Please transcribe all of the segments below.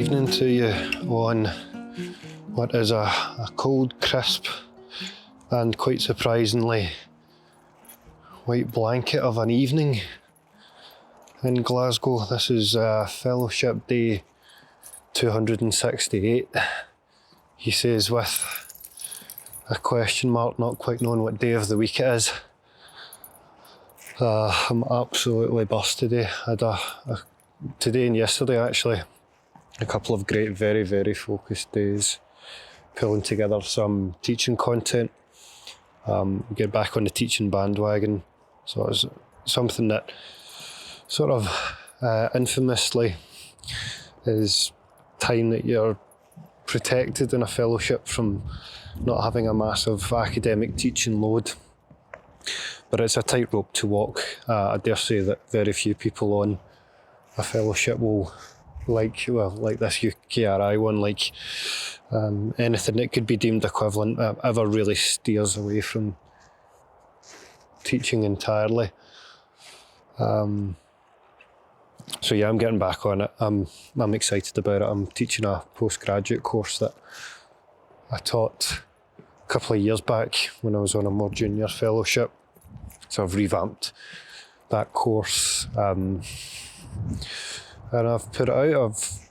evening to you on what is a cold, crisp and quite surprisingly white blanket of an evening in Glasgow. This is Fellowship Day 268. He says with a question mark, not quite knowing what day of the week it is. I'm absolutely buzzed today. I had today and yesterday actually, a couple of great, very, very focused days, pulling together some teaching content, get back on the teaching bandwagon. So it's something that sort of infamously is time that you're protected in a fellowship from not having a massive academic teaching load. But it's a tightrope to walk. I dare say that very few people on a fellowship will like this UKRI one, anything that could be deemed equivalent, ever really steers away from teaching entirely. So yeah, I'm getting back on it. I'm excited about it. I'm teaching a postgraduate course that I taught a couple of years back when I was on a more junior fellowship. So I've revamped that course, and I've put it out. I've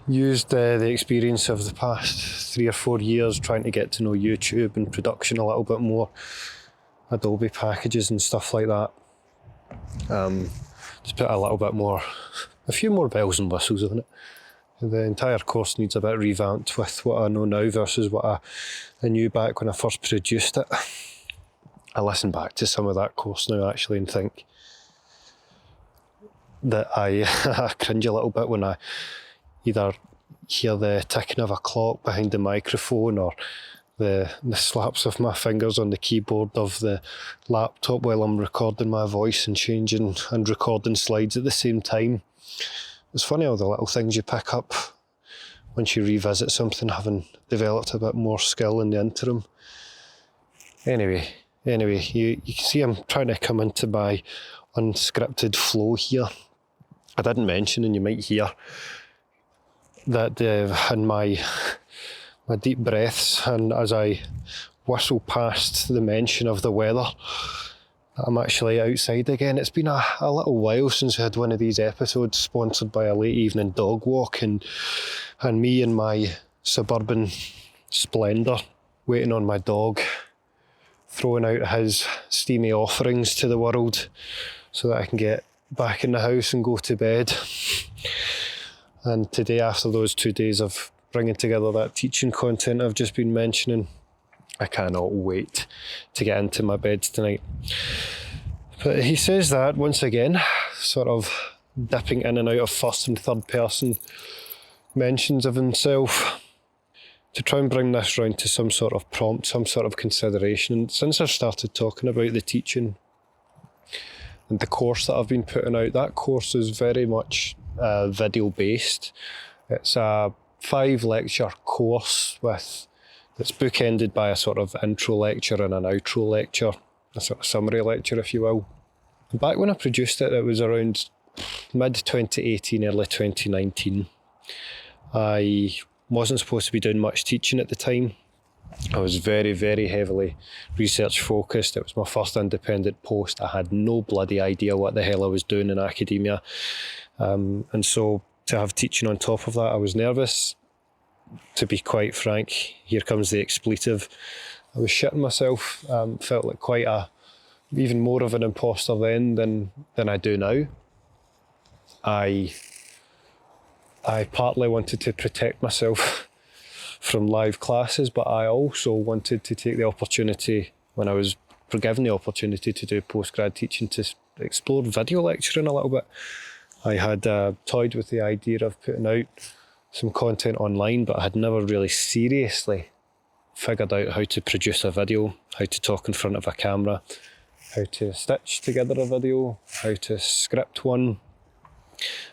used the experience of the past 3 or 4 years trying to get to know YouTube and production a little bit more, Adobe packages and stuff like that. Just put a few more bells and whistles on it. The entire course needs a bit revamped with what I know now versus what I knew back when I first produced it. I listen back to some of that course now actually and think that I cringe a little bit when I either hear the ticking of a clock behind the microphone or the slaps of my fingers on the keyboard of the laptop while I'm recording my voice and changing and recording slides at the same time. It's funny all the little things you pick up once you revisit something, having developed a bit more skill in the interim. Anyway, you can see I'm trying to come into my unscripted flow here. I didn't mention, and you might hear, that in my deep breaths and as I whistle past the mention of the weather, I'm actually outside again. It's been a little while since I had one of these episodes sponsored by a late evening dog walk and me in my suburban splendour waiting on my dog, throwing out his steamy offerings to the world so that I can get back in the house and go to bed. And today, after those 2 days of bringing together that teaching content I've just been mentioning, I cannot wait to get into my bed tonight. But he says that, once again, sort of dipping in and out of first and third person mentions of himself, to try and bring this round to some sort of prompt, some sort of consideration. And since I've started talking about the teaching and the course that I've been putting out, that course is very much video based. It's a 5-lecture course that's bookended by a sort of intro lecture and an outro lecture, a sort of summary lecture, if you will. Back when I produced it, it was around mid-2018, early 2019. I wasn't supposed to be doing much teaching at the time. I was very, very heavily research focused. It was my first independent post. I had no bloody idea what the hell I was doing in academia. And so to have teaching on top of that, I was nervous. To be quite frank, here comes the expletive. I was shitting myself. Felt like even more of an imposter then than I do now. I partly wanted to protect myself from live classes, but I also wanted to take the opportunity, when I was given the opportunity to do postgrad teaching, to explore video lecturing a little bit. I had toyed with the idea of putting out some content online, but I had never really seriously figured out how to produce a video, how to talk in front of a camera, how to stitch together a video, how to script one,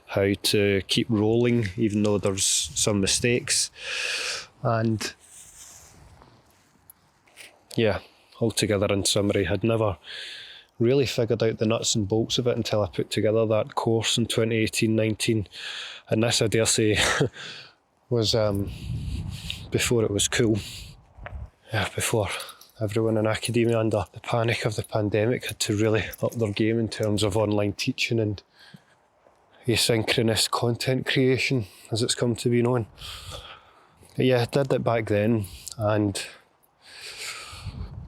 how to keep rolling even though there's some mistakes. And yeah, altogether in summary, had never really figured out the nuts and bolts of it until I put together that course in 2018-19. And this, I dare say, was before it was cool. Yeah, before everyone in academia under the panic of the pandemic had to really up their game in terms of online teaching and asynchronous content creation, as it's come to be known. But yeah, I did it back then and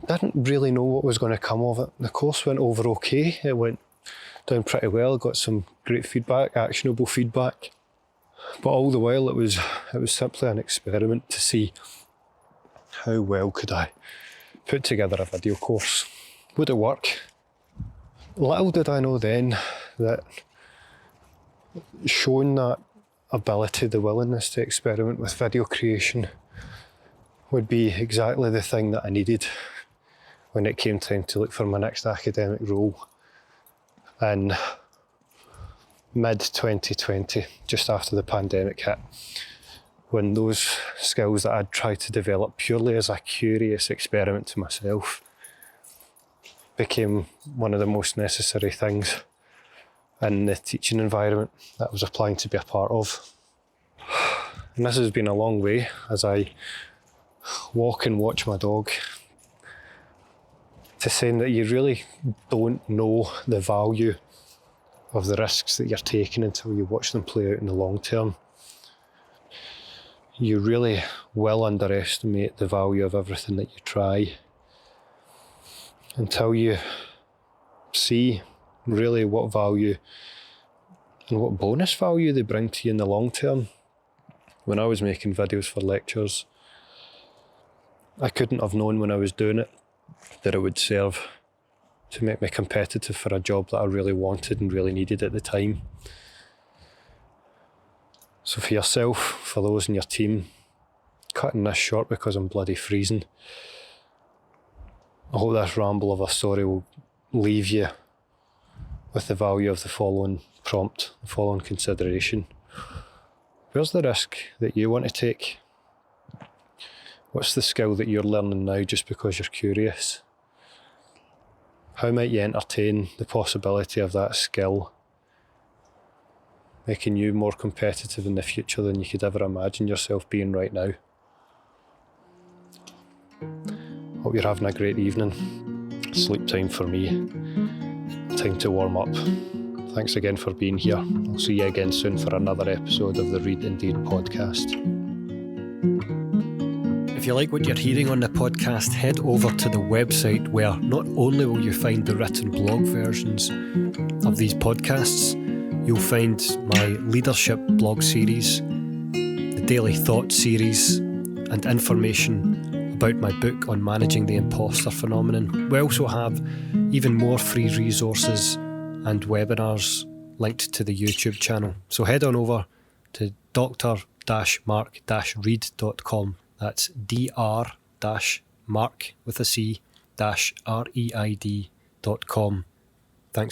didn't really know what was going to come of it. The course went over okay. It went down pretty well, got some great feedback, actionable feedback. But all the while it was simply an experiment to see how well could I put together a video course. Would it work? Little did I know then that showing that ability, the willingness to experiment with video creation would be exactly the thing that I needed when it came time to look for my next academic role in mid-2020, just after the pandemic hit, when those skills that I'd tried to develop purely as a curious experiment to myself became one of the most necessary things in the teaching environment that I was applying to be a part of. And this has been a long way as I walk and watch my dog, to saying that you really don't know the value of the risks that you're taking until you watch them play out in the long term. You really will underestimate the value of everything that you try until you see really what value and what bonus value they bring to you in the long term. When I was making videos for lectures, I couldn't have known when I was doing it that it would serve to make me competitive for a job that I really wanted and really needed at the time. So for yourself, for those in your team, cutting this short because I'm bloody freezing, I hope this ramble of a story will leave you with the value of the following prompt, the following consideration. Where's the risk that you want to take? What's the skill that you're learning now just because you're curious? How might you entertain the possibility of that skill making you more competitive in the future than you could ever imagine yourself being right now? Hope you're having a great evening. Sleep time for me. Time to warm up. Thanks again for being here. I'll see you again soon for another episode of the Read Indeed podcast. If you like what you're hearing on the podcast, head over to the website where not only will you find the written blog versions of these podcasts, you'll find my leadership blog series, the daily thought series, and information about my book on managing the imposter phenomenon. We also have even more free resources and webinars linked to the YouTube channel. So head on over to dr-mark-reid.com. That's dr-mark with a C -reid.com